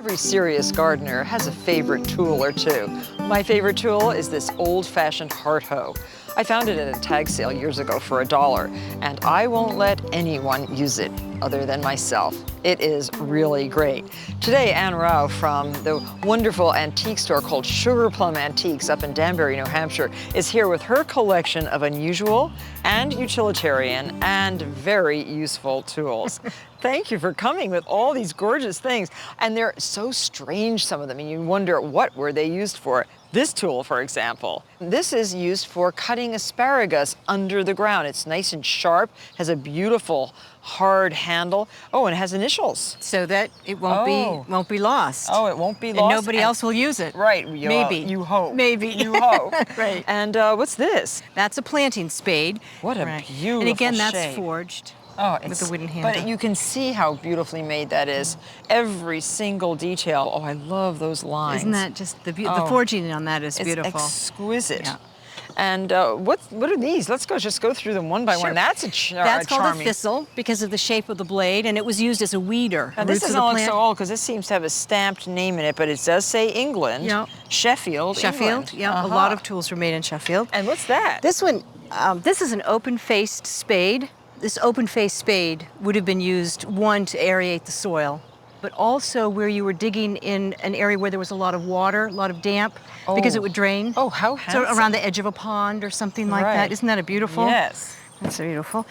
Every serious gardener has a favorite tool or two. My favorite tool is this old-fashioned heart hoe. I found it at a tag sale years ago for $1, and I won't let anyone use it other than myself. It is really great. Today, Ann Rao from the wonderful antique store called Sugarplum Antiques up in Danbury, New Hampshire, is here with her collection of unusual and utilitarian and very useful tools. Thank you for coming with all these gorgeous things. And they're so strange, some of them, and you wonder what were they used for. This tool, for example, this is used for cutting asparagus under the ground. It's nice and sharp, has a beautiful hard handle. Oh, and it has initials. So that it won't be lost. Oh, it won't be lost. And nobody else will use it. Right. Maybe. You hope. Maybe. You hope. Right. And what's this? That's a planting spade. What a beautiful And again, shape. that's forged. Oh, with the wooden handle. But you can see how beautifully made that is. Every single detail. Oh, I love those lines. Isn't that just the forging on that is beautiful. It's exquisite. Yeah. And what are these? Let's just go through them one by one. That's That's called a thistle because of the shape of the blade, and it was used as a weeder. Now, this doesn't look so old because this seems to have a stamped name in it, but it does say England. Yeah. Sheffield. England. Yeah. A lot of tools were made in Sheffield. And what's that? This one, this is an open-faced spade. This open-faced spade would have been used, one, to aerate the soil, but also where you were digging in an area where there was a lot of water, a lot of damp, because it would drain. Oh, how handsome. So around the edge of a pond or something like that. Isn't that a beautiful? Yes. That's beautiful.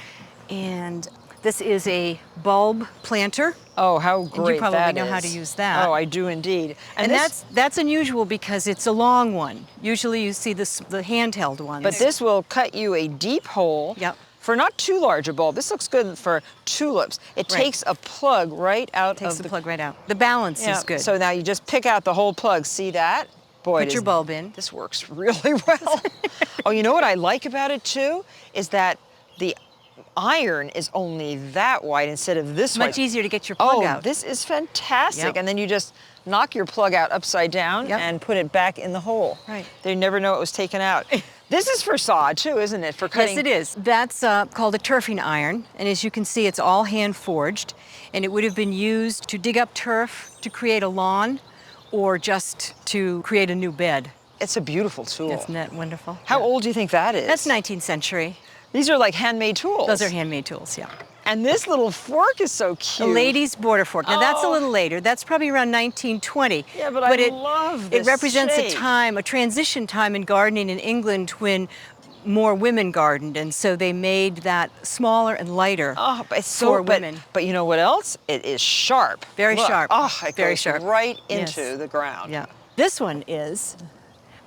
And this is a bulb planter. Oh, how great that is. And you probably know how to use that. Oh, I do indeed. And that's unusual because it's a long one. Usually you see the handheld ones. But this will cut you a deep hole. Yep. For not too large a bulb. This looks good for tulips. It takes a plug right out Takes the plug right out. The balance is good. So now you just pick out the whole plug. See that? Boy, put your bulb in. This works really well. Oh, you know what I like about it too? Is that the iron is only that wide instead of this wide. Much easier to get your plug out. Oh, this is fantastic. And then you just knock your plug out upside down and put it back in the hole. Right. They never know it was taken out. This is for sod too, isn't it? For cutting. Yes, it is. That's called a turfing iron, and as you can see, it's all hand forged, and it would have been used to dig up turf to create a lawn, or just to create a new bed. It's a beautiful tool. Isn't that wonderful? How old do you think that is? That's 19th century. These are like handmade tools. Those are handmade tools, yeah. And this little fork is so cute. A lady's border fork. Now that's a little later. That's probably around 1920. Yeah, but I love this It represents shape. a transition time in gardening in England when more women gardened, and so they made that smaller and lighter for women. But you know what else? It is sharp. Very Look. sharp. Oh, it Very goes sharp. right into the ground. Yeah. This one is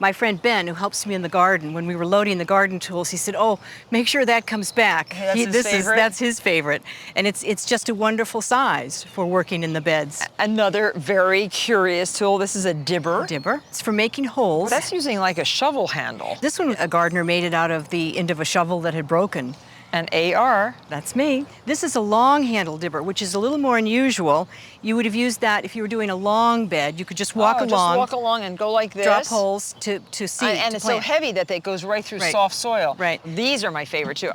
my friend Ben, who helps me in the garden. When we were loading the garden tools, he said, "Oh, make sure that comes back." That's his favorite? That's his favorite, and it's just a wonderful size for working in the beds. Another very curious tool. This is a dibber. Dibber. It's for making holes. That's using like a shovel handle. This one, a gardener made it out of the end of a shovel that had broken. An AR. That's me. This is a long handle dibber, which is a little more unusual. You would have used that if you were doing a long bed. You could just walk along. Just walk along and go like this. Drop holes to seed. And it's so heavy that it goes right through soft soil. Right. These are my favorite too. Yeah.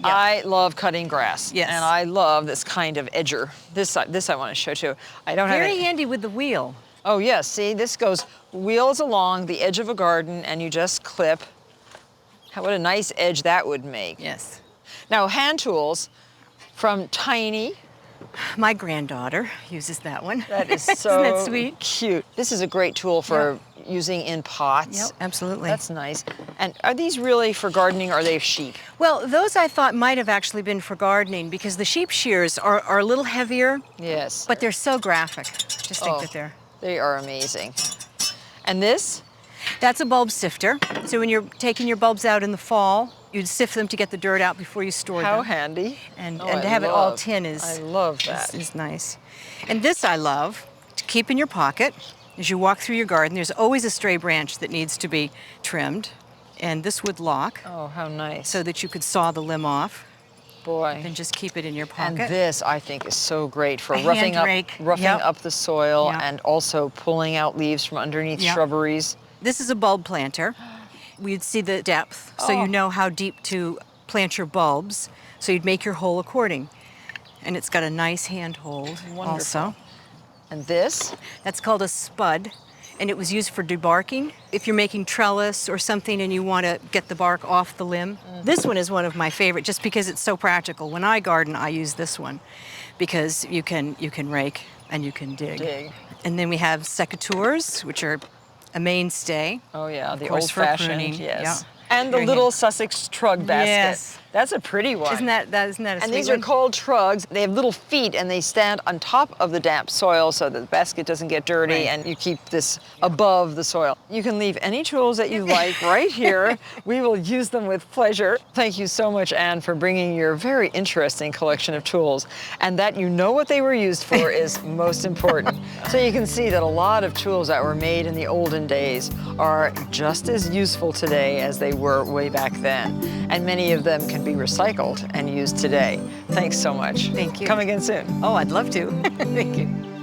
I love cutting grass. Yes. And I love this kind of edger. This I want to show too. I don't have very handy with the wheel. Oh yes, see, this goes wheels along the edge of a garden and you just clip. What a nice edge that would make. Yes. Now, hand tools from Tiny. My granddaughter uses that one. That is so Isn't that sweet? Cute. This is a great tool for using in pots. Yep, absolutely. That's nice. And are these really for gardening or are they sheep? Well, those I thought might have actually been for gardening because the sheep shears are a little heavier. Yes. But they're so graphic. Just think that they are amazing. And this? That's a bulb sifter. So when you're taking your bulbs out in the fall, you'd sift them to get the dirt out before you store them. How handy. And to have it all tin is... I love that. Is nice. And this I love, to keep in your pocket. As you walk through your garden, there's always a stray branch that needs to be trimmed. And this would lock. Oh, how nice. So that you could saw the limb off. Boy. And just keep it in your pocket. And this, I think, is so great for roughing up the soil and also pulling out leaves from underneath shrubberies. This is a bulb planter. We'd see the depth, so you know how deep to plant your bulbs. So you'd make your hole according. And it's got a nice handhold also. And this? That's called a spud, and it was used for debarking. If you're making trellis or something and you want to get the bark off the limb. This one is one of my favorite just because it's so practical. When I garden, I use this one because you can rake and you can dig. And then we have secateurs, which are a mainstay. Oh yeah, the course, for old-fashioned, pruning, yes. yeah. And the Very little handy. Sussex trug basket. Yes. That's a pretty one. Isn't that a And sweet these one? are called trugs. They have little feet and they stand on top of the damp soil so that the basket doesn't get dirty, Right. and you keep this above the soil. You can leave any tools that you like right here. We will use them with pleasure. Thank you so much, Anne, for bringing your very interesting collection of tools. And that you know what they were used for is most important. So you can see that a lot of tools that were made in the olden days are just as useful today as they were way back then. And many of them can be recycled and used today. Thanks so much. Thank you. Come again soon. Oh, I'd love to. Thank you.